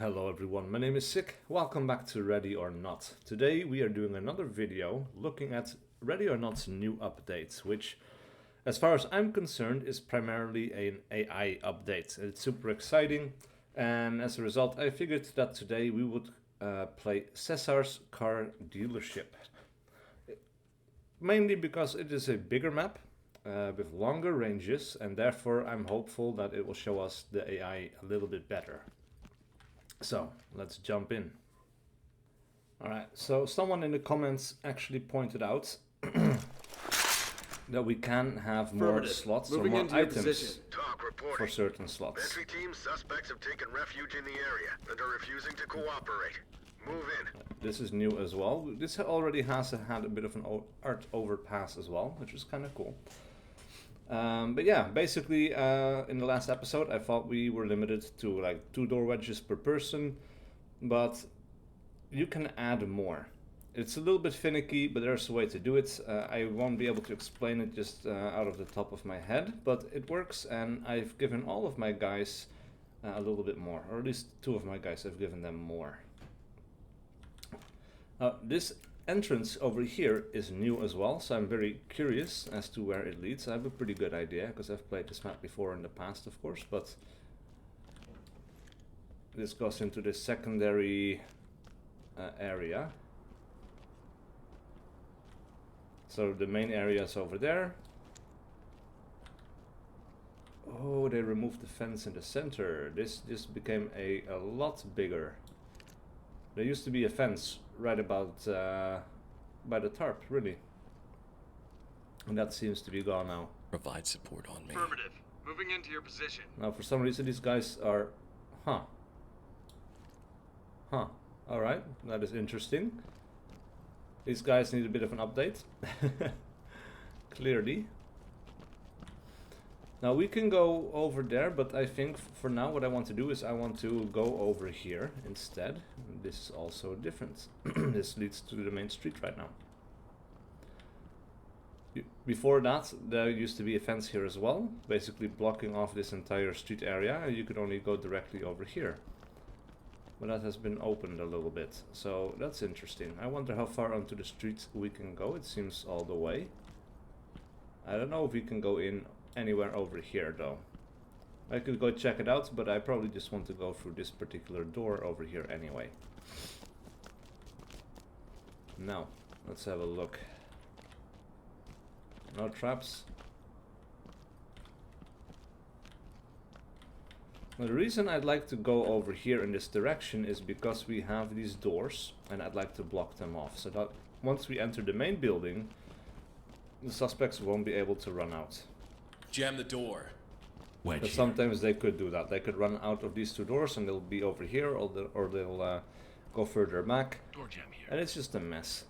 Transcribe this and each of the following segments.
Hello everyone, my name is SiC. Welcome back to Ready or Not. Today we are doing another video looking at Ready or Not's new update, which, as far as I'm concerned, is primarily an AI update. It's super exciting, and as a result I figured that today we would play Cesar's car dealership. Mainly because it is a bigger map with longer ranges, and therefore I'm hopeful that it will show us the AI a little bit better. So let's jump in. Alright, so someone in the comments actually pointed out that we can have more slots or more items for certain slots. Entry team suspects have taken refuge in the area and are refusing to cooperate. Move in. This is new as well. This already has had a bit of an art overpass as well, which is kind of cool. But yeah, basically in the last episode I thought we were limited to like 2 door wedges per person, but you can add more. It's a little bit finicky, but there's a way to do it. I won't be able to explain it just out of the top of my head, but it works, and I've given all of my guys a little bit more, or at least 2 of my guys I've given them more. This entrance over here is new as well, so I'm very curious as to where it leads. I have a pretty good idea because I've played this map before in the past, of course, but this goes into the secondary area. So the main area is over there. Oh, they removed the fence in the center. This just became a lot bigger. There used to be a fence right about by the tarp, really. And that seems to be gone now. Provide support on me. Affirmative. Moving into your position. Now, for some reason, these guys are... Alright, that is interesting. These guys need a bit of an update. Clearly. Now we can go over there, but I think for now what I want to do is I want to go over here instead. This is also different. This leads to the main street right now. Before that, there used to be a fence here as well, basically blocking off this entire street area, and you could only go directly over here. But that has been opened a little bit, so that's interesting. I wonder how far onto the street we can go. It seems all the way. I don't know if we can go in anywhere over here though. I could go check it out, but I probably just want to go through this particular door over here anyway. Now, let's have a look. No traps. Now, the reason I'd like to go over here in this direction is because we have these doors and I'd like to block them off, so that once we enter the main building, the suspects won't be able to run out. Jam the door. But sometimes they could do that. They could run out of these 2 doors and they'll be over here, or they'll go further back. Door jam here. And it's just a mess.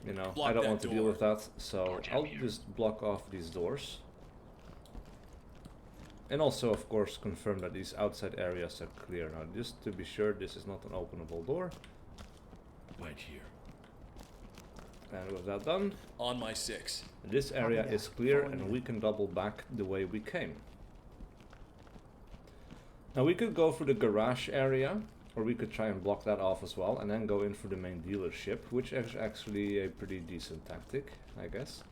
You know, Block I don't that want to door. deal with that, so I'll here. just block off these doors. And also, of course, confirm that these outside areas are clear. Now, just to be sure, this is not an openable door. Wedge here. And with that done, On my 6. this area is clear and we can double back the way we came. Now we could go through the garage area, or we could try and block that off as well and then go in for the main dealership, which is actually a pretty decent tactic, I guess.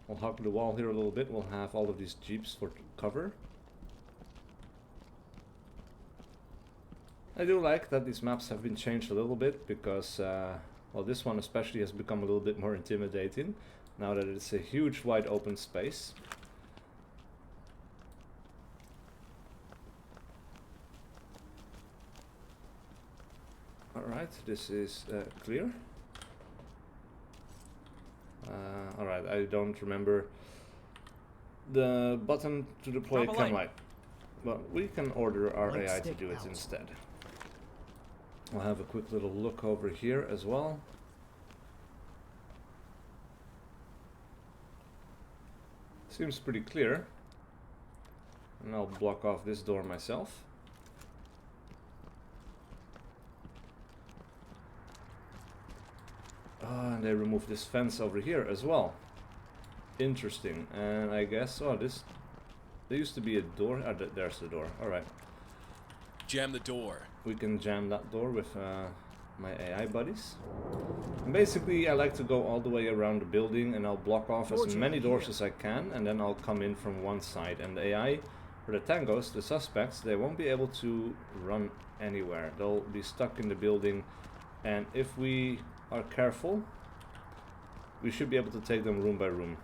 We'll hug the wall here a little bit. We'll have all of these jeeps for cover. I do like that these maps have been changed a little bit because well, this one especially has become a little bit more intimidating now that it's a huge wide open space. Alright, this is clear. Alright, I don't remember the button to deploy a chem light, but we can order our AI to do it instead. We'll have a quick little look over here as well. Seems pretty clear. And I'll block off this door myself. And they removed this fence over here as well. Interesting. And I guess, oh, this, there used to be a door. There's the door. Alright. Jam the door. We can jam that door with my AI buddies. And basically, I like to go all the way around the building and I'll block off as many doors as I can, and then I'll come in from one side. And the AI, or the tangos, the suspects, they won't be able to run anywhere. They'll be stuck in the building, and if we are careful, we should be able to take them room by room.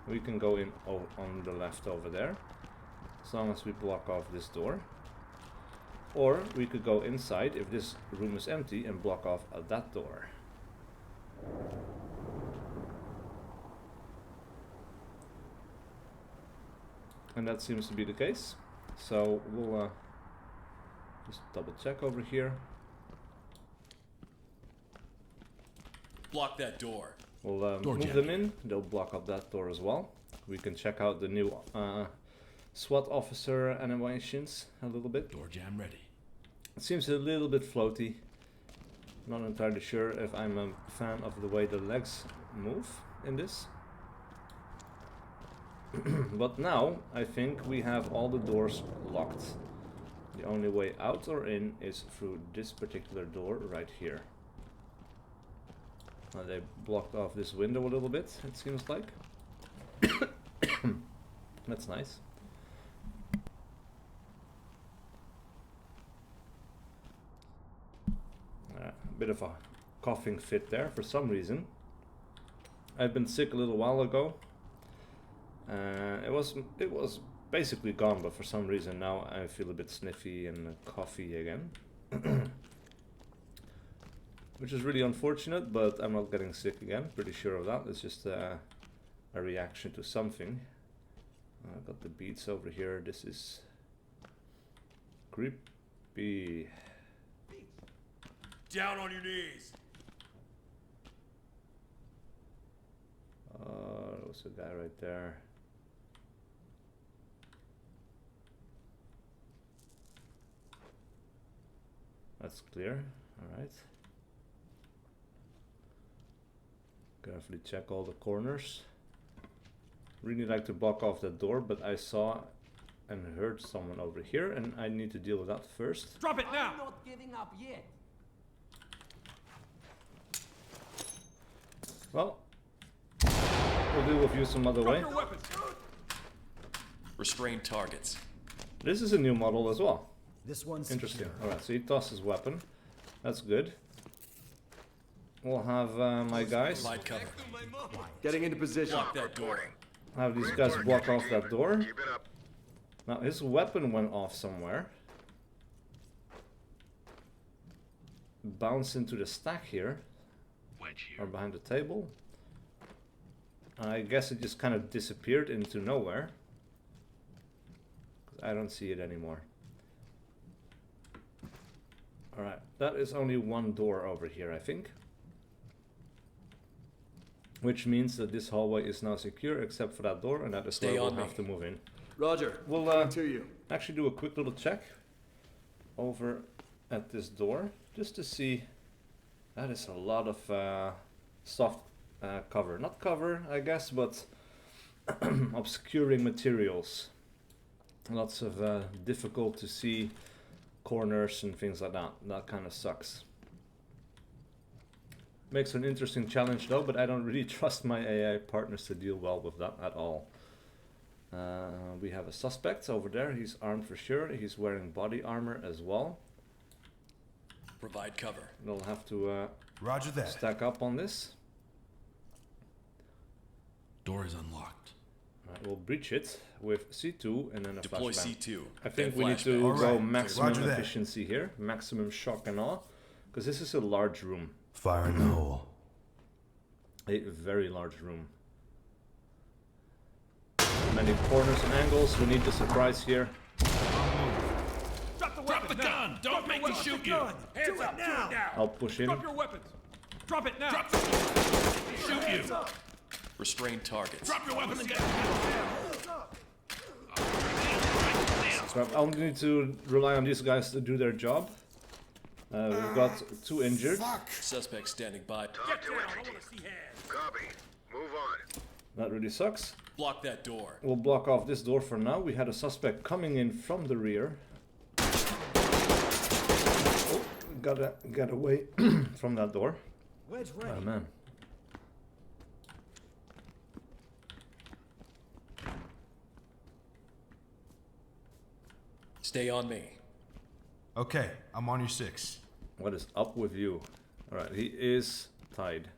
We can go in on the left over there, as long as we block off this door. Or we could go inside if this room is empty and block off that door. And that seems to be the case. So we'll just double check over here. Block that door. We'll move them in. They'll block up that door as well. We can check out the new SWAT officer animations a little bit. Door jam ready. It seems a little bit floaty. Not entirely sure if I'm a fan of the way the legs move in this. But now I think we have all the doors locked. The only way out or in is through this particular door right here. They blocked off this window a little bit, it seems like. That's nice. A bit of a coughing fit there for some reason. I've been sick a little while ago. It was basically gone, but for some reason now I feel a bit sniffy and coughy again. Which is really unfortunate, but I'm not getting sick again, pretty sure of that. It's just a reaction to something. I've got the beats over here. This is creepy. Down on your knees. There was a guy right there. That's clear, alright. Carefully check all the corners. Really like to block off that door, but I saw and heard someone over here, and I need to deal with that first. Drop it now! I'm not giving up yet. Well, we'll deal with you some other way. Drop your weapons! Restrain targets. This is a new model as well. This one's Interesting. Alright, so he tossed his weapon. That's good. We'll have my guys. Provide cover. Getting into position. Block that door. Have these guys block off that door. Keep it up. Now his weapon went off somewhere. Bounced into the stack here. Or behind the table. I guess it just kind of disappeared into nowhere. I don't see it anymore. Alright, that is only one door over here, I think. Which means that this hallway is now secure except for that door, and that is where we'll have to move in. Roger. We'll To you. actually do a quick little check over at this door, just to see. That is a lot of soft cover. Not cover, I guess, but obscuring materials. Lots of difficult to see corners and things like that. That kind of sucks. Makes an interesting challenge though, but I don't really trust my AI partners to deal well with that at all. We have a suspect over there. He's armed for sure. He's wearing body armor as well. Provide cover. They'll have to Roger that. stack up on this. Door is unlocked. Right, we'll breach it with C2 and then a Deploy flashbang. C2. I think then we need to flashbang. go Alright, maximum roger that. efficiency here, maximum shock and awe, because this is a large room, Fire in the hole. a very large room. Many corners and angles. We need the surprise here. Drop the Drop weapon the now. gun! Don't make me shoot you! Hands up now! I'll push in. Drop your weapons! Drop it now! Drop the shoot you! Restrain targets. Drop your weapon and get So I'll need to rely on these guys to do their job. We've got 2 injured. Suspect standing by. Talk to Down, I entry want team. to see hands! Copy. Move on. That really sucks. Block that door. We'll block off this door for now. We had a suspect coming in from the rear. Oh, gotta get away from that door. Wedge ready. Oh man. Stay on me. Okay, I'm on your 6. What is up with you? Alright, he is tied.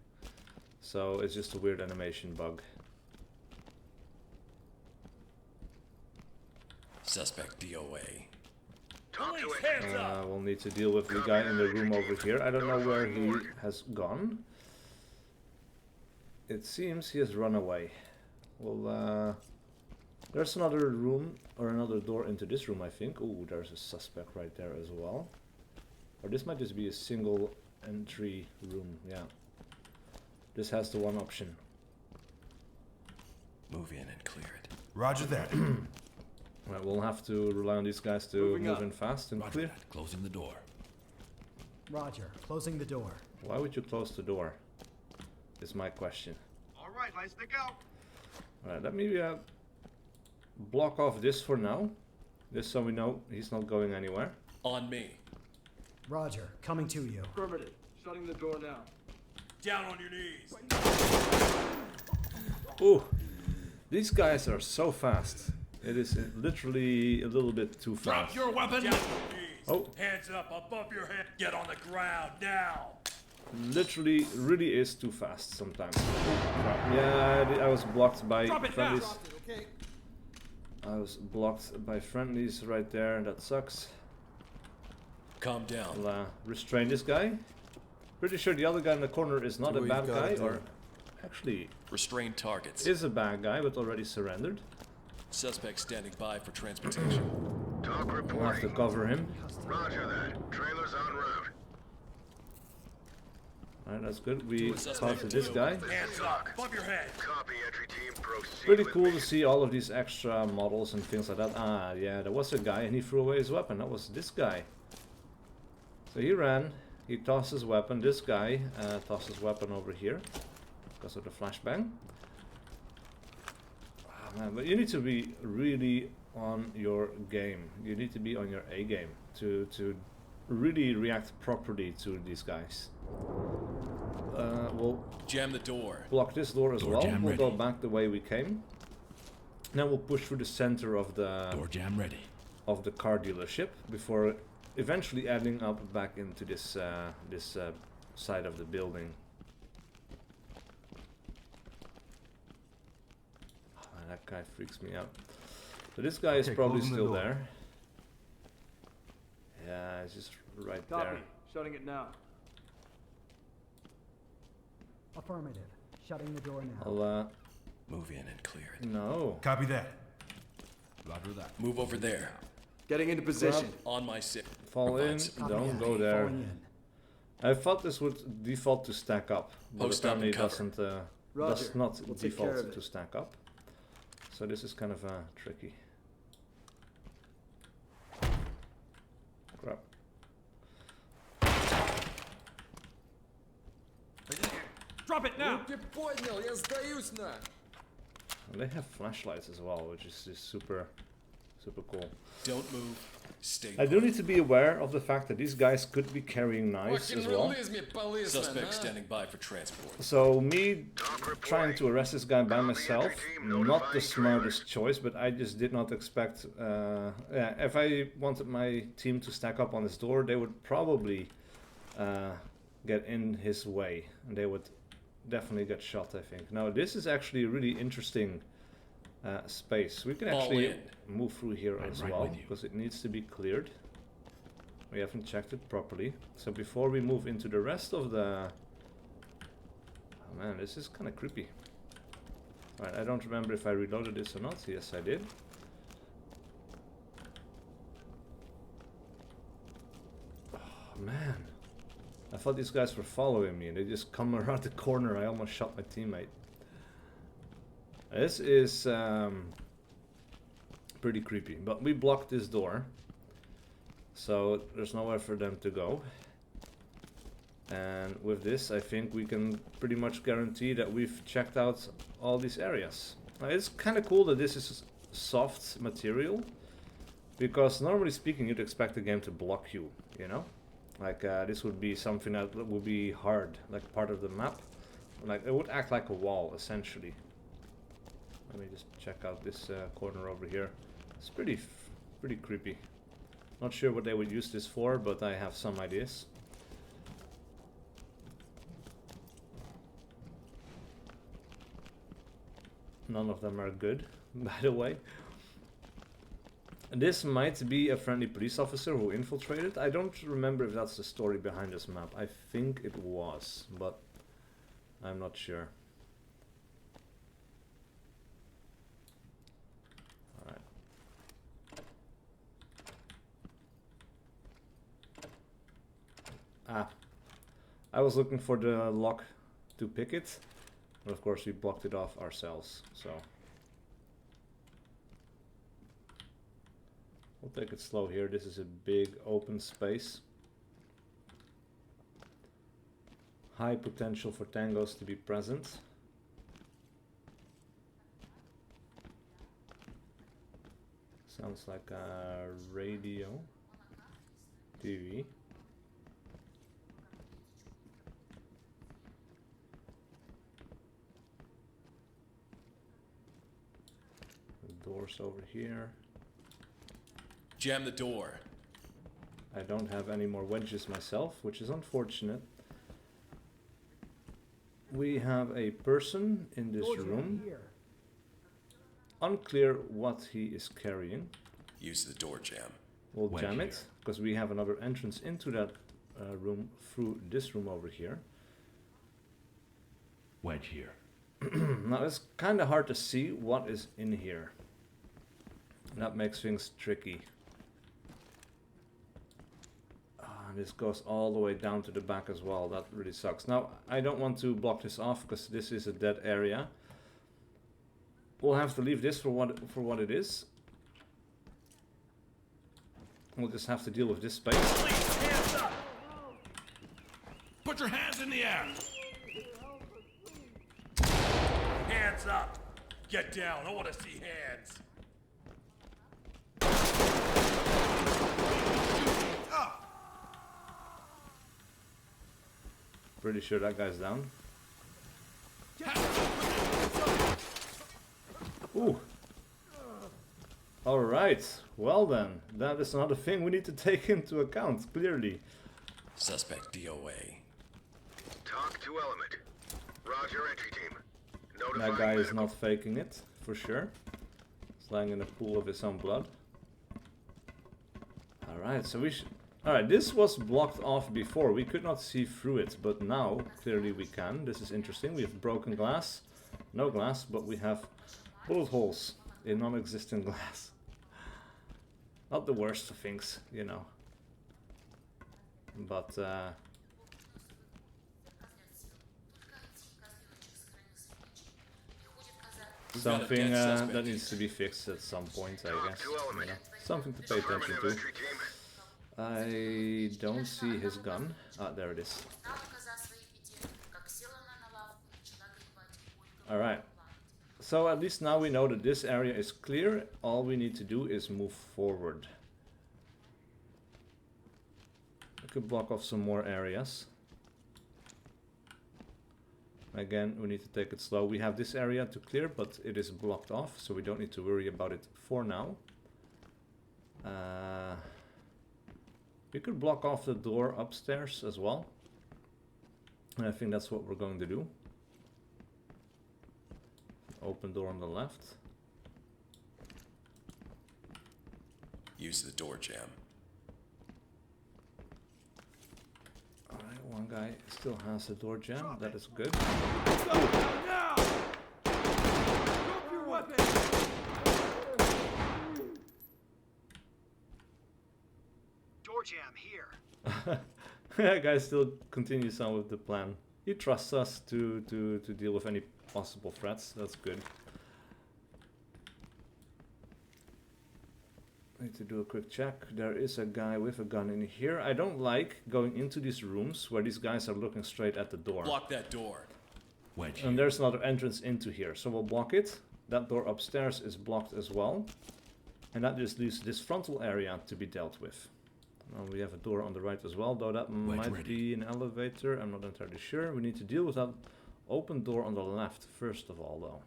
So it's just a weird animation bug. Suspect DOA. Talk to it. Hands We'll need to deal with the guy in the room over here. I don't know where he has gone. It seems he has run away. Well, there's another room, or another door into this room, I think. Ooh, there's a suspect right there as well. Or this might just be a single entry room, yeah. This has the one option. Move in and clear it. Roger that. Right, we'll have to rely on these guys to move in fast and clear. Closing the door. Roger. Closing the door. Why would you close the door? Is my question. All right, let's go. Alright, let me block off this for now. Just so we know he's not going anywhere. On me. Roger. Coming to you. Affirmative. Shutting the door now. Down on your knees. Ooh, these guys are so fast. It is literally a little bit too Drop fast. your weapon. Down on your knees. Oh. Hands up above your head. Get on the ground now. Literally, really is too fast sometimes. Yeah, I was blocked by Drop it friendlies. now. I was blocked by friendlies right there, and that sucks. Calm down. I'll restrain this guy. Pretty sure the other guy in the corner is not a bad guy, or actually Restrain targets. is a bad guy, but already surrendered. Suspect standing by for transportation. Talk We'll have to reporting. cover him. Roger that. Trailers en route. Alright, that's good. We Suspect talked to this guy. Hands up above your head. Copy, entry team. Proceed Pretty with cool to mission. see all of these extra models and things like that. Ah, yeah, there was a guy and he threw away his weapon. That was this guy. So he ran, he tossed his weapon. This guy tossed his weapon over here because of the flashbang. Ah, man, but you need to be really on your game. You need to be on your A game to really react properly to these guys. We'll Jam the door. block this door as Door well. jam We'll go ready. back the way we came. Now we'll push through the center of the Jam ready. car dealership before eventually ending up back into this side of the building. Oh, man, that guy freaks me out. So this guy is Okay, probably closing the still door. there. Yeah, it's just right Copy. there. Shutting it now. Affirmative. Shutting the door now. I'll Move in and clear it. no. Copy that. Roger that. Move over there. Getting into position. On my sip. Fall in. Copy Don't that. go there. Falling in. I thought this would default to stack up, but Post up apparently and it cover. doesn't. Roger. Does not We'll take care of default it. to stack up. So this is kind of tricky. Crap. Drop it now. And they have flashlights as well, which is just super cool. Don't move. Stay I do put. need to be aware of the fact that these guys could be carrying knives as well. Suspect standing by for transport. So me Talk reporting. trying to arrest this guy by Copy, myself, entry team, not the notifying smartest choice, but I just did not expect. Yeah, if I wanted my team to stack up on this door, they would probably get in his way, and they would definitely get shot, I think. Now this is actually a really interesting space. We can Fall actually in. move through here I'm as right well, with you. because it needs to be cleared. We haven't checked it properly. So before we move into the rest of the... Oh man, this is kind of creepy. Alright, I don't remember if I reloaded this or not. Yes, I did. Oh man. I thought these guys were following me and they just come around the corner. I almost shot my teammate. This is pretty creepy, but we blocked this door, so there's nowhere for them to go. And with this, I think we can pretty much guarantee that we've checked out all these areas. Now, it's kind of cool that this is soft material, because normally speaking, you'd expect the game to block you, you know? Like, this would be something that would be hard, like part of the map. Like, it would act like a wall, essentially. Let me just check out this corner over here. It's pretty creepy. Not sure what they would use this for, but I have some ideas. None of them are good, by the way. This might be a friendly police officer who infiltrated. I don't remember if that's the story behind this map. I think it was, but I'm not sure. Alright. Ah. I was looking for the lock to pick it. But of course we blocked it off ourselves, so we'll take it slow here. This is a big open space. High potential for tangos to be present. Sounds like a radio, TV. Doors over here. Jam the door. I don't have any more wedges myself, which is unfortunate. We have a person in this Door's room. right here. Unclear what he is carrying. Use the door jam. We'll Wedge jam here. it, because we have another entrance into that room through this room over here. Wedge here. Now it's kind of hard to see what is in here. That makes things tricky. This goes all the way down to the back as well. That really sucks. Now, I don't want to block this off because this is a dead area. We'll have to leave this for what it is. We'll just have to deal with this space. Police, hands up! Put your hands in the air! Hands up! Get down, I want to see hands! Pretty sure that guy's down. Ooh. Alright, well then, that is another thing we need to take into account, clearly. Suspect DOA. Talk to element. Roger, entry team. That Notifying guy is medical. not faking it, for sure. He's lying in a pool of his own blood. Alright, so we should... Alright, this was blocked off before. We could not see through it, but now, clearly we can. This is interesting. We have broken glass. No glass, but we have bullet holes in non-existent glass. Not the worst of things, you know. But, something that needs to be fixed at some point, I guess. You know, something to pay attention Affirmative, to. entry team. I don't see his gun. Ah, there it is. Alright. So at least now we know that this area is clear. All we need to do is move forward. We could block off some more areas. Again, we need to take it slow. We have this area to clear, but it is blocked off, so we don't need to worry about it for now. We could block off the door upstairs as well. And I think that's what we're going to do. Open door on the left. Use the door jam. Alright, one guy still has the door jam. That is good. Now! Drop your weapon! Door jam here. That guy still continues on with the plan. He trusts us to deal with any possible threats. That's good. Need to do a quick check. There is a guy with a gun in here. I don't like going into these rooms where these guys are looking straight at the door. Block that door. Wedge And here. there's another entrance into here, so we'll block it. That door upstairs is blocked as well. And that just leaves this frontal area to be dealt with. Now we have a door on the right as well, though that might ready. be an elevator. I'm not entirely sure. We need to deal with that open door on the left first of all, though.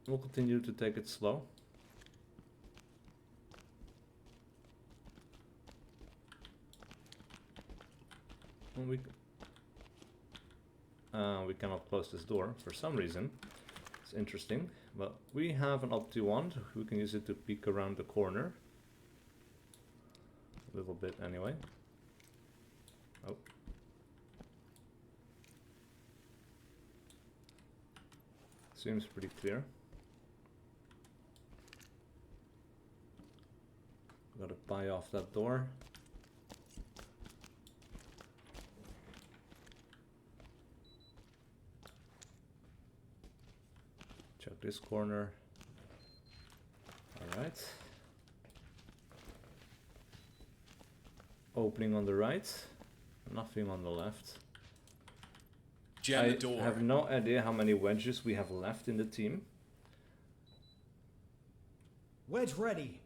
We'll continue to take it slow. And we cannot close this door for some reason. It's interesting, but we have an opti wand. We can use it to peek around the corner. A little bit anyway. Oh. Seems pretty clear. Gotta buy off that door. Check this corner. Alright. Opening on the right. Nothing on the left. Jam the door. I have no idea how many wedges we have left in the team. Wedge ready.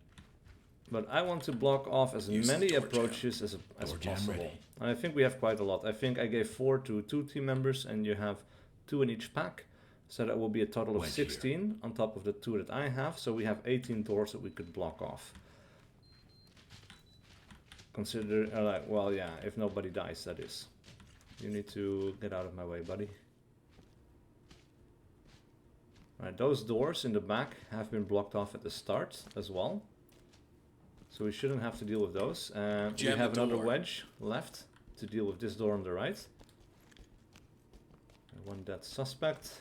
But I want to block off as Use the many door jam. approaches as Door jam possible. ready. And I think we have quite a lot. I think I gave 4 to 2 team members, and you have 2 in each pack. So that will be a total of Wedge here. 16 on top of the 2 that I have. So we have 18 doors that we could block off. Consider, like, well, yeah, if nobody dies, that is. You need to get out of my way, buddy. Alright, those doors in the back have been blocked off at the start as well. So we shouldn't have to deal with those. We Jam have the another door. wedge left to deal with this door on the right. One dead suspect.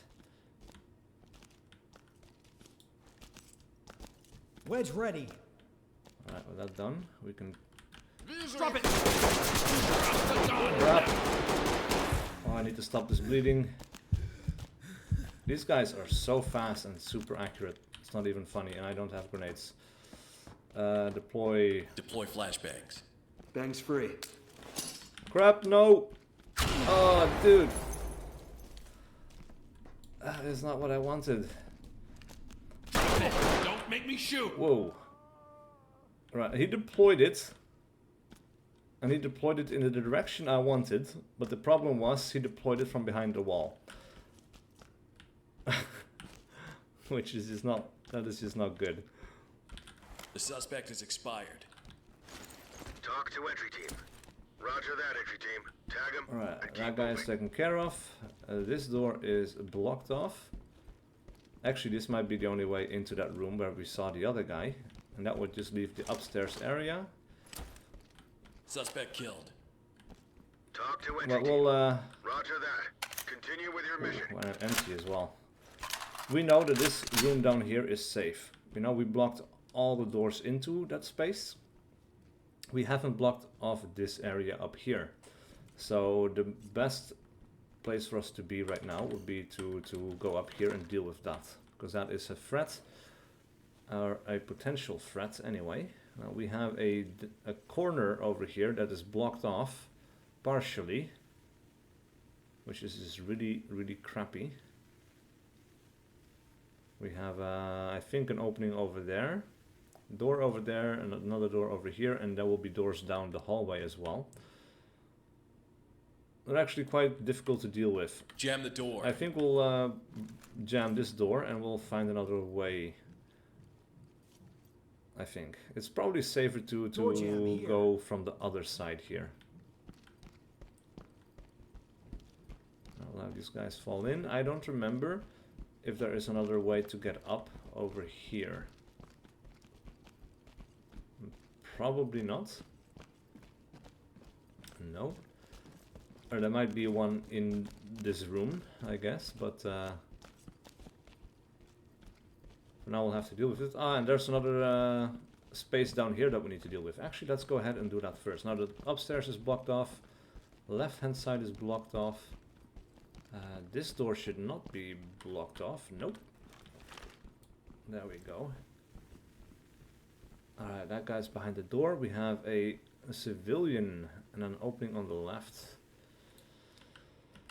Wedge ready. Alright, with that done, we can Drop it. grab. Oh, I need to stop this bleeding. These guys are so fast and super accurate. It's not even funny, and I don't have grenades. Deploy. Deploy flashbangs. Bangs free. Crap, no! Oh, dude. That is not what I wanted. Don't make me shoot. Whoa. Right, he deployed it. And he deployed it in the direction I wanted. But the problem was, he deployed it from behind the wall. Which is just not, that is just not good. The suspect is expired. Talk to entry team. Roger that, entry team. Tag him. Alright, and that keep guy is moving. taken care of. This door is blocked off. Actually, this might be the only way into that room where we saw the other guy. And that would just leave the upstairs area. Suspect killed. Talk to entry But team. we'll, Roger that. Continue with your mission. We're empty as well. We know that this room down here is safe. You know, we blocked all the doors into that space. We haven't blocked off this area up here. So the best place for us to be right now would be to go up here and deal with that. Because that is a threat. Or a potential threat anyway. We have a corner over here that is blocked off partially. Which is just really, really crappy. We have, I think, an opening over there. Door over there and another door over here. And there will be doors down the hallway as well. They're actually quite difficult to deal with. Jam the door. I think we'll jam this door and we'll find another way. I think. It's probably safer to Door jam here. go from the other side here. I'll let these guys fall in. I don't remember if there is another way to get up over here. Probably not. No. Or there might be one in this room, I guess, but for now we'll have to deal with it. Ah, and there's another space down here that we need to deal with. Actually, let's go ahead and do that first. Now the upstairs is blocked off. Left hand side is blocked off. This door should not be blocked off. Nope. There we go. Alright, that guy's behind the door. We have a civilian and an opening on the left.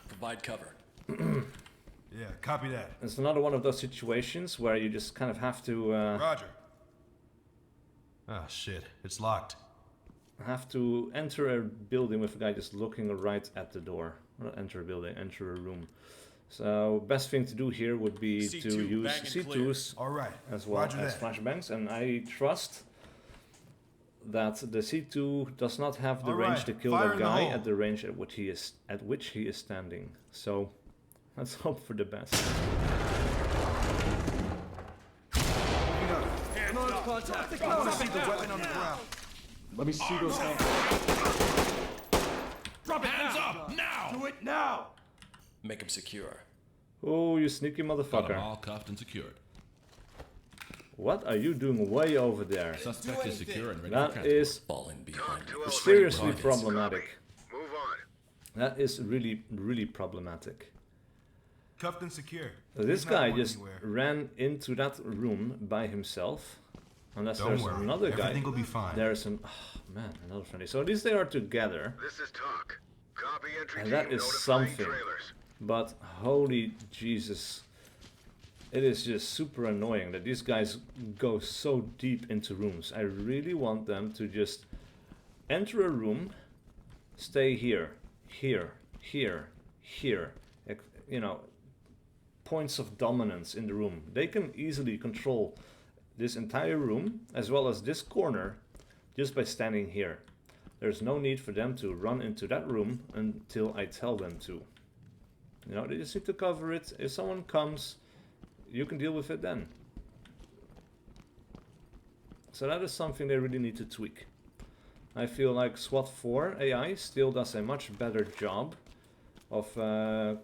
Provide cover. Yeah, copy that. It's another one of those situations where you just kind of have to Roger. Ah, shit. It's locked. enter a building with a guy just looking right at the door. Not enter a building, enter a room. So best thing to do here would be C2, to use bang and clear. C2s All right. as well Roger as that. flashbangs, and I trust that the C2 does not have the All range right, to kill fire the in the guy hole. at the range at which he is standing. So let's hope for the best. Moving up. Hands up. Contact. I want to see the weapon on the ground. Let me see those hands. Drop it Hands now. up now. Do it now. Make him secure. Oh, you sneaky Got them motherfucker. all cuffed and secured. What are you doing way over there? Suspect is secure and ready for That transport. is Falling behind. Two elevator seriously targets. problematic. Copy. Move on. That is really, really problematic. Cuffed and secure. This He's not guy going just anywhere. ran into that room by himself. Unless Don't there's worry. another guy. Everything will be fine. There's an... Oh, man, another friendly. So at least they are together. This is talk. Copy entry And team that is notifying something. trailers. But holy Jesus. It is just super annoying that these guys go so deep into rooms. I really want them to just enter a room, stay here, here, here, here. You know, points of dominance in the room. They can easily control this entire room as well as this corner just by standing here. There's no need for them to run into that room until I tell them to. You know, they just need to cover it. If someone comes, you can deal with it then. So that is something they really need to tweak. I feel like SWAT 4 AI still does a much better job of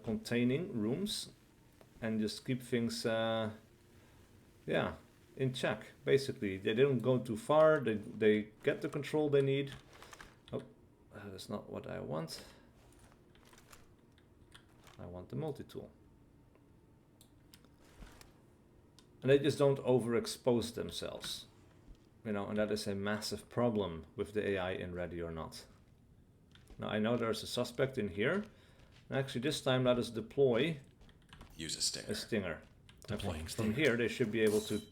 containing rooms and just keep things, yeah, in check. Basically, they don't go too far. They get the control they need. Oh, that's not what I want. I want the multi-tool. And they just don't overexpose themselves. You know, and that is a massive problem with the AI in Ready or Not. Now I know there's a suspect in here. Actually, this time let us deploy Use a stinger. a stinger. Deploying From stinger. here, they should be able to...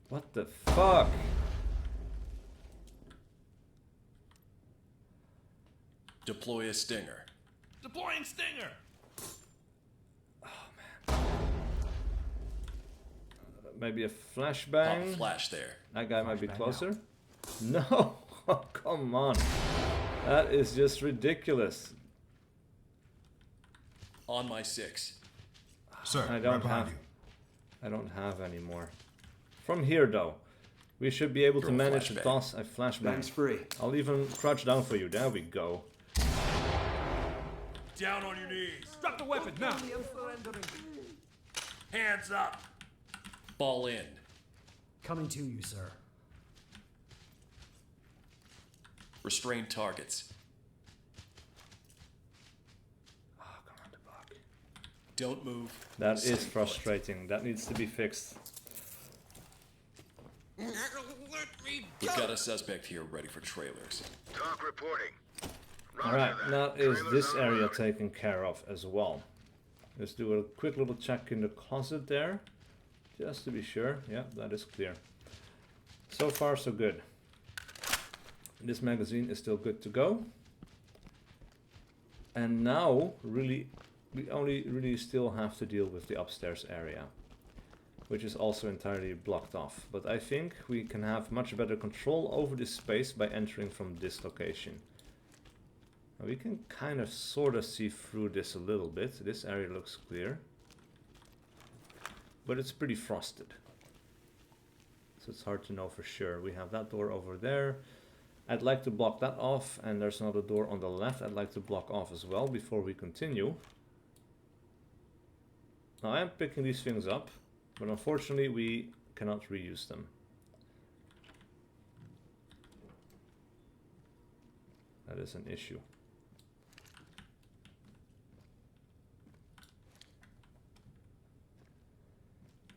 What the fuck? Deploy a stinger. Deploying stinger. Maybe a Pop flashbang? a flash there. That guy might be Flashbang closer. No! Oh, come on. That is just ridiculous. On my 6. Sir, I right don't behind have... you. I don't have any more. From here, though, we should be able to Throw a manage to flashbang. toss a flashbang. Bang's free. I'll even crouch down for you. There we go. Down on your knees. Drop the weapon now. Hands up. Fall in. Coming to you, sir. Restrain targets. Oh, come on, the block. Don't move. That Stay is put. frustrating. That needs to be fixed. We've got a suspect here ready for trailers. Talk reporting. Roger Alright, that. now is Trailers this en area route. taken care of as well. Let's do a quick little check in the closet there. Just to be sure. Yeah, that is clear. So far, so good. This magazine is still good to go. And now, really, we only really still have to deal with the upstairs area, which is also entirely blocked off. But I think we can have much better control over this space by entering from this location. Now we can kind of sort of see through this a little bit. This area looks clear, but it's pretty frosted, so it's hard to know for sure. We have that door over there. I'd like to block that off, and there's another door on the left I'd like to block off as well before we continue. Now I am picking these things up, but unfortunately we cannot reuse them. That is an issue.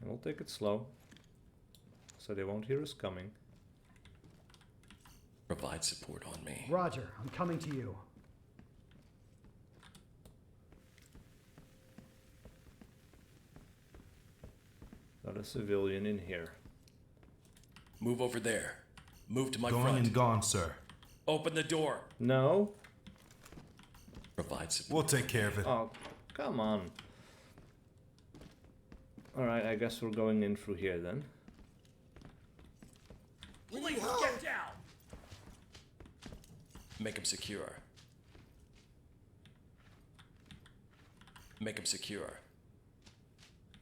And we'll take it slow. so they won't hear us coming. Provide support on me. Roger, I'm coming to you. Got a civilian in here. Move over there. Move to my Going front. and gone, sir. Open the door. No? Provide support. We'll take care of it. Oh, come on. Alright, I guess we're going in through here then. Please get down. Make him secure. Make him secure.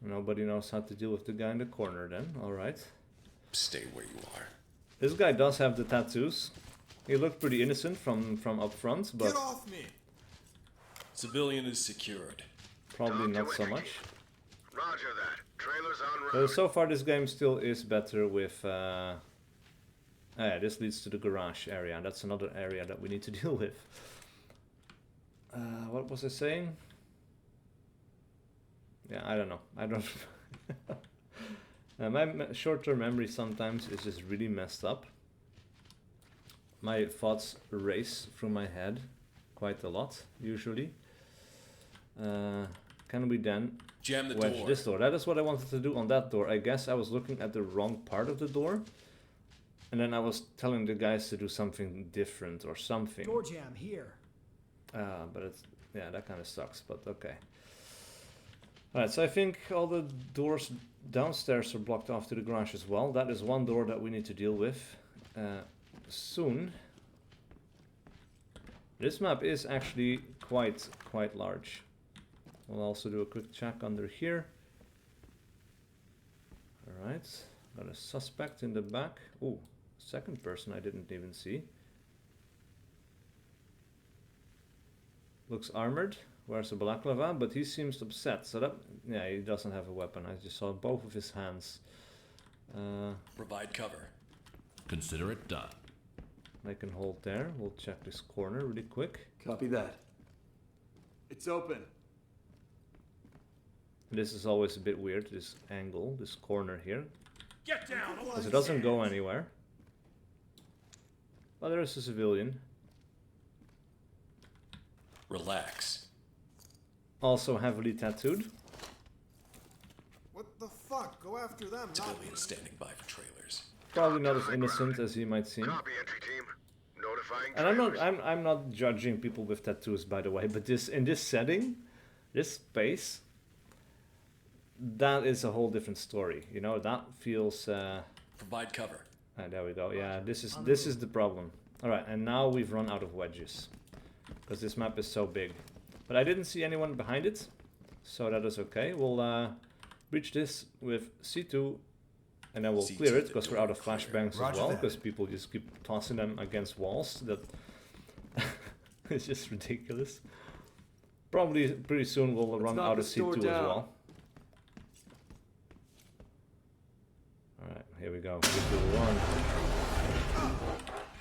Nobody knows how to deal with the guy in the corner then. Alright. Stay where you are. This guy does have the tattoos. He looked pretty innocent from up front, but off me. Civilian is secured. probably not so much. Roger that. Trailers en route. So far this game still is better with... yeah, this leads to the garage area. That's another area that we need to deal with. What was I saying? Yeah, I don't know. I don't... my short-term memory sometimes is just really messed up. My thoughts race through my head quite a lot, usually. Can we then Jam the wedge door. this door? That is what I wanted to do on that door. I guess I was looking at the wrong part of the door. And then I was telling the guys to do something different or something. Door jam here. But it's... yeah, that kind of sucks, but okay. Alright, so I think all the doors downstairs are blocked off to the garage as well. That is one door that we need to deal with soon. This map is actually quite large. We'll also do a quick check under here. Alright, got a suspect in the back. Ooh, second person I didn't even see. Looks armored, wears a balaclava, but he seems upset. So that, yeah, he doesn't have a weapon. I just saw both of his hands. Provide cover. Consider it done. I can hold there. We'll check this corner really quick. Copy that. It's open. This is always a bit weird, this angle, this corner here. Get down. I wanna Because it see doesn't go hands. anywhere. But there is a civilian. Relax. Also heavily tattooed. What the fuck? Go after them, not Civilian standing by for trailers. Probably not as innocent as he might seem. Copy, entry team. Notifying And trailers. I'm not judging people with tattoos, by the way, but this in this setting, this space, that is a whole different story. You know, that feels Provide cover. there we go. Yeah, this is the problem. All right, and now we've run out of wedges because this map is so big. But I didn't see anyone behind it, so that is okay. We'll breach this with C2, and then we'll C2 clear it the because we're door out of clear. flashbangs as Roger well. that. Because people just keep tossing them against walls. That it's just ridiculous. Probably pretty soon we'll run knock out of this door C2 as down. well. All right, here we go. 3, 2, 1.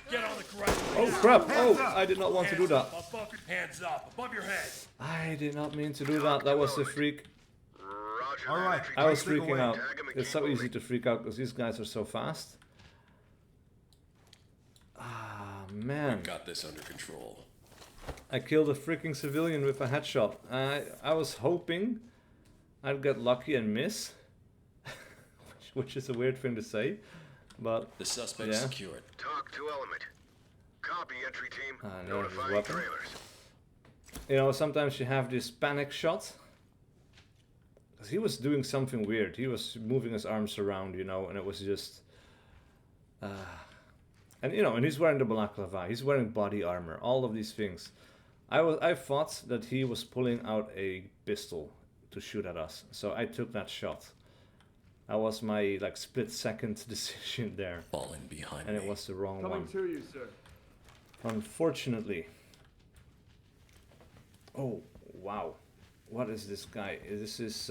Get on the ground. Oh crap! Oh, up. I did not want to do that. Above your hands up. Above your head. I did not mean to do that. That was a freak. Roger All that, right. entry I was team. Take freaking away. out. Tag him and It's keep so easy moving. to freak out because these guys are so fast. Ah, man. Got this under control. I killed a freaking civilian with a headshot. I was hoping I'd get lucky and miss. which is a weird thing to say. But The suspect Yeah. secured. Talk to element. Copy, entry team. there's his Notifying weapon. trailers. you know, sometimes you have this panic shot. 'Cause he was doing something weird. He was moving his arms around, you know, and it was just... and, you know, and he's wearing the balaclava. He's wearing body armor. All of these things. I thought that he was pulling out a pistol to shoot at us. So I took that shot. That was my, like, split-second decision there. Falling behind And me. it was the wrong Coming one. to you, sir. Unfortunately. Oh, wow. What is this guy? This is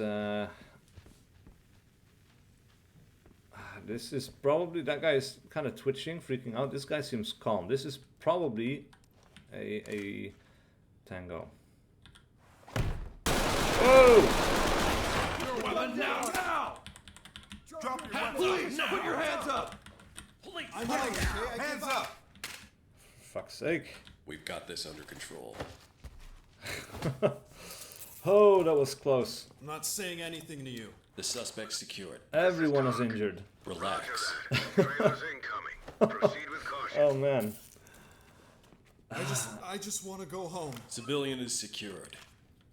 this is probably, that guy is kind of twitching, freaking out. This guy seems calm. This is probably a tango. Oh! Your weapon now. Drop your weapons. Police! Put your hands up! Police! I'm not okay. I Hands give up! For fuck's sake. We've got this under control. Oh, that was close. I'm not saying anything to you. The suspect's secured. Everyone is injured. Relax. Roger that. Trailers incoming. Proceed with caution. Oh man. I just want to go home. Civilian is secured.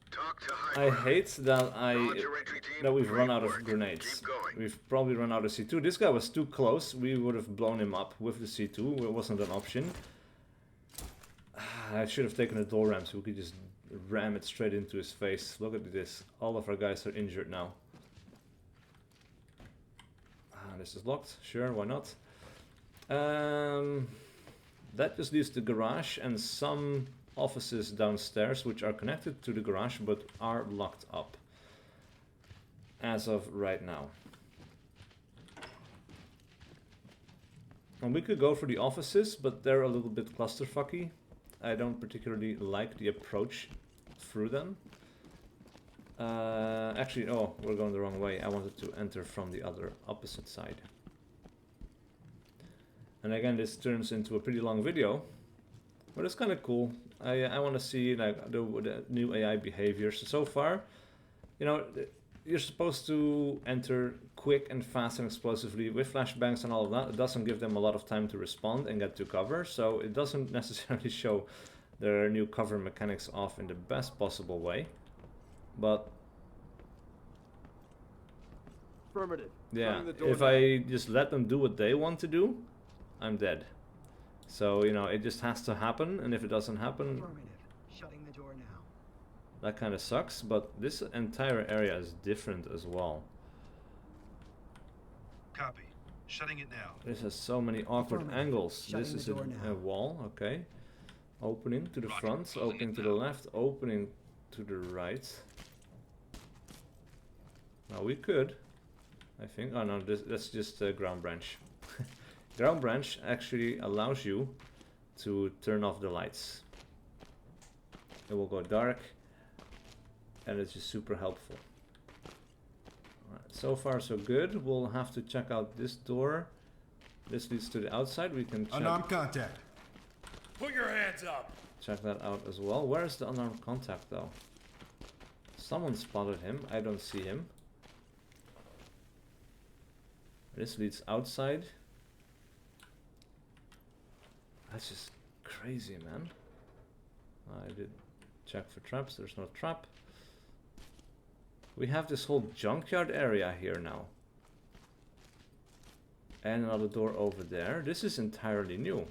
Talk to high I ground. hate that Roger, entry team. that we've run Great out of work. grenades. Keep going. We've probably run out of C2. This guy was too close. We would have blown him up with the C2. It wasn't an option. I should have taken a door ram so we could just ram it straight into his face. Look at this. All of our guys are injured now. This is locked. Sure, why not? That just leaves the garage and some offices downstairs which are connected to the garage but are locked up as of right now. And we could go for the offices, but they're a little bit clusterfucky. I don't particularly like the approach through them. Actually, oh, we're going the wrong way. I wanted to enter from the other opposite side. And again, this turns into a pretty long video, but it's kind of cool. I want to see like the new AI behaviors. So far, you know, you're supposed to enter quick and fast and explosively with flashbangs and all of that. It doesn't give them a lot of time to respond and get to cover, so it doesn't necessarily show their new cover mechanics off in the best possible way. But Affirmative. yeah, Shutting the door if now. I just let them do what they want to do, I'm dead. So, you know, it just has to happen, and if it doesn't happen, Affirmative. Shutting the door now. that kind of sucks. But this entire area is different as well. Copy. Shutting it now. This has so many awkward Affirmative. angles. Shutting This is the door a now. wall, okay. Opening to the front, opening to the left, opening to the right. Now we could, I think. Oh no, that's just a ground branch. Ground branch actually allows you to turn off the lights. It will go dark, and it's just super helpful. Alright, so far so good. We'll have to check out this door. This leads to the outside. We can check, Unarmed contact. Put your hands up! check that out as well. Where is the unarmed contact though? Someone spotted him. I don't see him. This leads outside. That's just crazy, man. I did check for traps. There's no trap. We have this whole junkyard area here now. And another door over there. This is entirely new.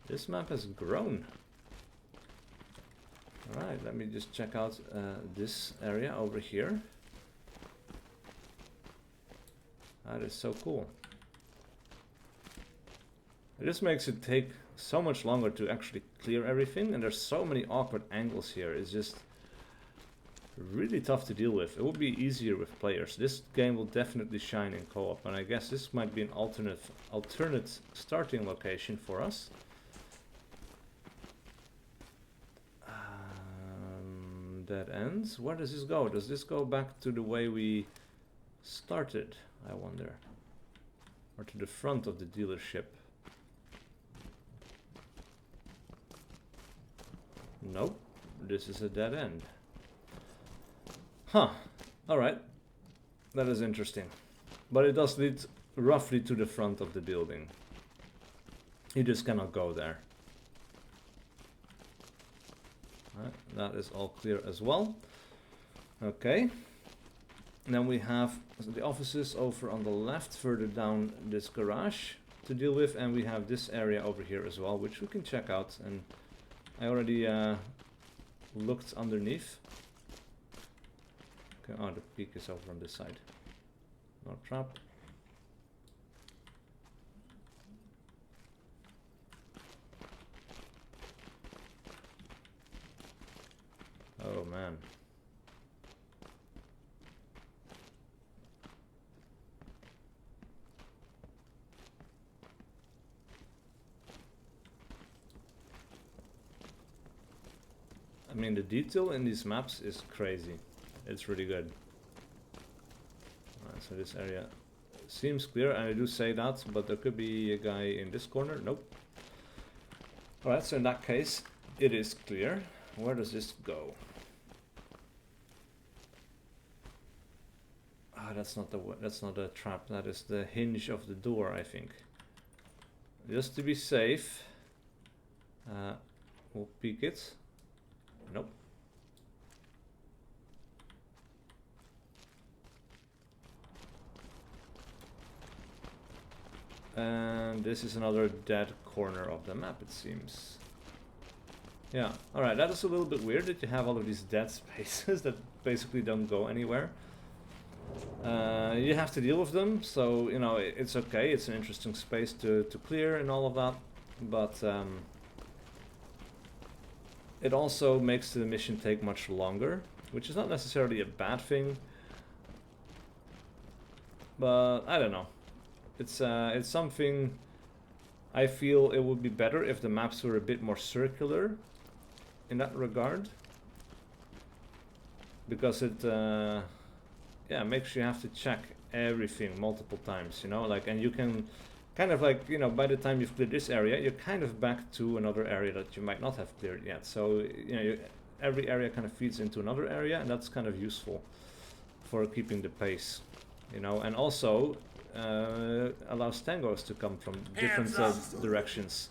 This map has grown. Alright, let me just check out this area over here. That is so cool. This makes it take so much longer to actually clear everything, and there's so many awkward angles here. It's just really tough to deal with. It would be easier with players. This game will definitely shine in co-op, and I guess this might be an alternate starting location for us. Dead ends. Where does this go? Does this go back to the way we started, I wonder? Or to the front of the dealership? Nope. This is a dead end. Huh. Alright. That is interesting. But it does lead roughly to the front of the building. You just cannot go there. Right, that is all clear as well. Okay. Then we have the offices over on the left, further down this garage to deal with, and we have this area over here as well, which we can check out. And I already looked underneath. Okay, oh, the peak is over on this side. No trap. Oh man. I mean, the detail in these maps is crazy. It's really good. Alright, so this area seems clear, and I do say that, but there could be a guy in this corner. Nope. Alright, so in that case, it is clear. Where does this go? Ah, that's not a trap. That is the hinge of the door, I think. Just to be safe, we'll peek it. Nope. And this is another dead corner of the map, it seems. Yeah, alright, that is a little bit weird that you have all of these dead spaces that basically don't go anywhere. You have to deal with them, so, you know, it's okay, it's an interesting space to clear and all of that, but it also makes the mission take much longer, which is not necessarily a bad thing, but I don't know. It's something I feel it would be better if the maps were a bit more circular in that regard, because it yeah, makes you have to check everything multiple times, you know, like, and you can kind of like, you know, by the time you've cleared this area, you're kind of back to another area that you might not have cleared yet. So, you know, every area kind of feeds into another area, and that's kind of useful for keeping the pace, you know, and also allows tangos to come from different directions.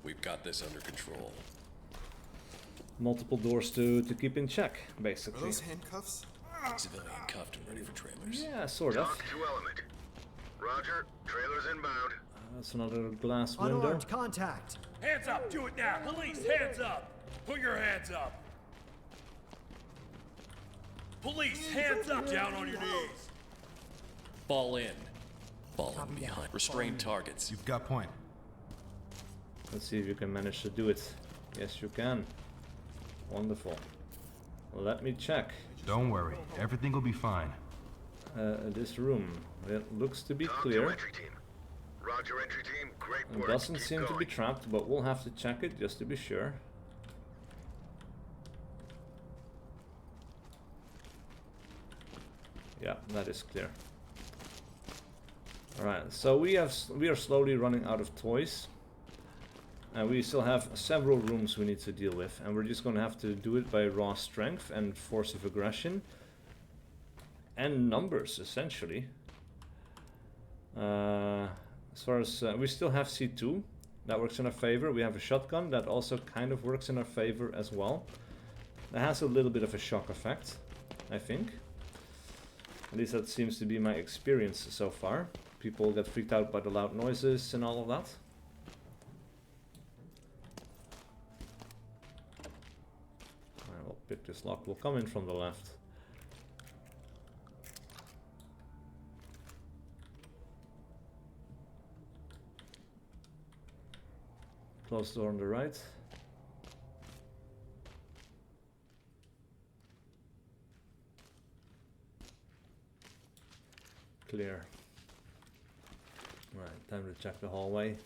We've got this under control. Multiple doors to keep in check, Are basically. those handcuffs? Civilian cuffed and ready for trailers. Yeah, sort of. Talk to element. Roger, trailers inbound. That's another glass window. Unarmed contact. Hands up! Do it now! Police, hands up! Put your hands up! Police, hands up! Down on your knees! Fall in. Fall in behind. Restrain targets. You've got point. Let's see if you can manage to do it. Yes, you can. Wonderful. Let me check. Don't worry, everything will be fine. This room. It looks to be Talk clear. to entry team. Roger, entry team. Great It work. doesn't Keep seem to going. be trapped, but we'll have to check it just to be sure. Yeah, that is clear. Alright, so we are slowly running out of toys. And we still have several rooms we need to deal with, and we're just going to have to do it by raw strength and force of aggression. And numbers, essentially. As far as... we still have C2. That works in our favor. We have a shotgun that also kind of works in our favor as well. That has a little bit of a shock effect, I think. At least that seems to be my experience so far. People get freaked out by the loud noises and all of that. I will pick this lock. We'll come in from the left. Close door on the right. Clear. Right, time to check the hallway.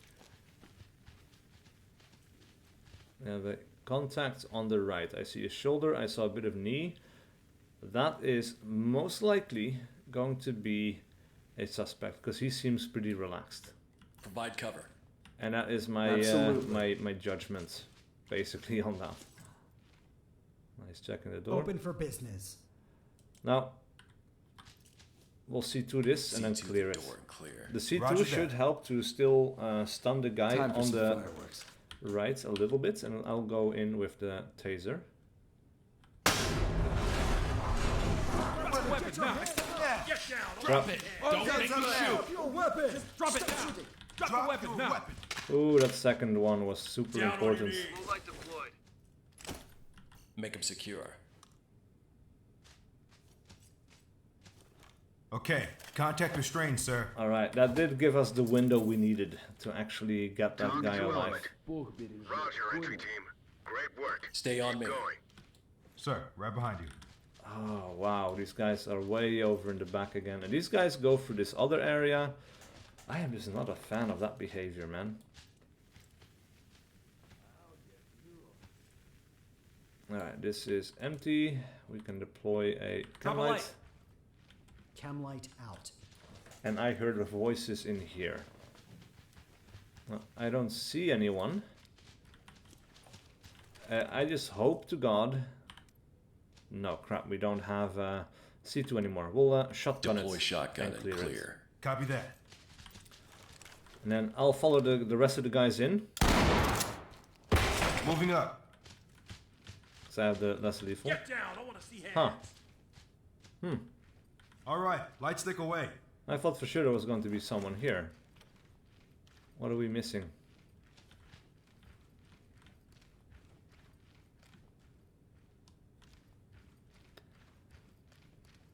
We have a contact on the right. I see a shoulder, I saw a bit of knee. That is most likely going to be a suspect, because he seems pretty relaxed. Provide cover. And that is my my judgment, basically, on that. Nice, checking the door. Open for business. Now, we'll see to this and then C2 clear it. door and clear. The C2 Roger should that. help to still stun the guy on the right a little bit, and I'll go in with the taser. Weapon now! Get down! Drop it! Don't make me shoot! Your weapon! Just drop it now! Drop the weapon now! Ooh, that second one was super Down on your important. knees! Light deployed. Make him secure. Okay, contact restrained, sir. Alright, that did give us the window we needed to actually get that Talk guy to alive. element. Roger, entry team. Great work. Stay on Keep me. going. Sir, right behind you. Oh wow, these guys are way over in the back again. And these guys go through this other area. I am just not a fan of that behavior, man. Alright, this is empty. We can deploy a Drop chem a light. light. Chem light out. And I heard the voices in here. I don't see anyone. I just hope to God. No, crap, we don't have C2 anymore. We'll shotgun Deploy it shotgun and it. clear. Copy that. And then I'll follow the rest of the guys in. Moving up. Because I have the less lethal. Get down. I want to see Huh. hands. All right, light stick away. I thought for sure there was going to be someone here. What are we missing?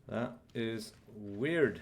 That is weird.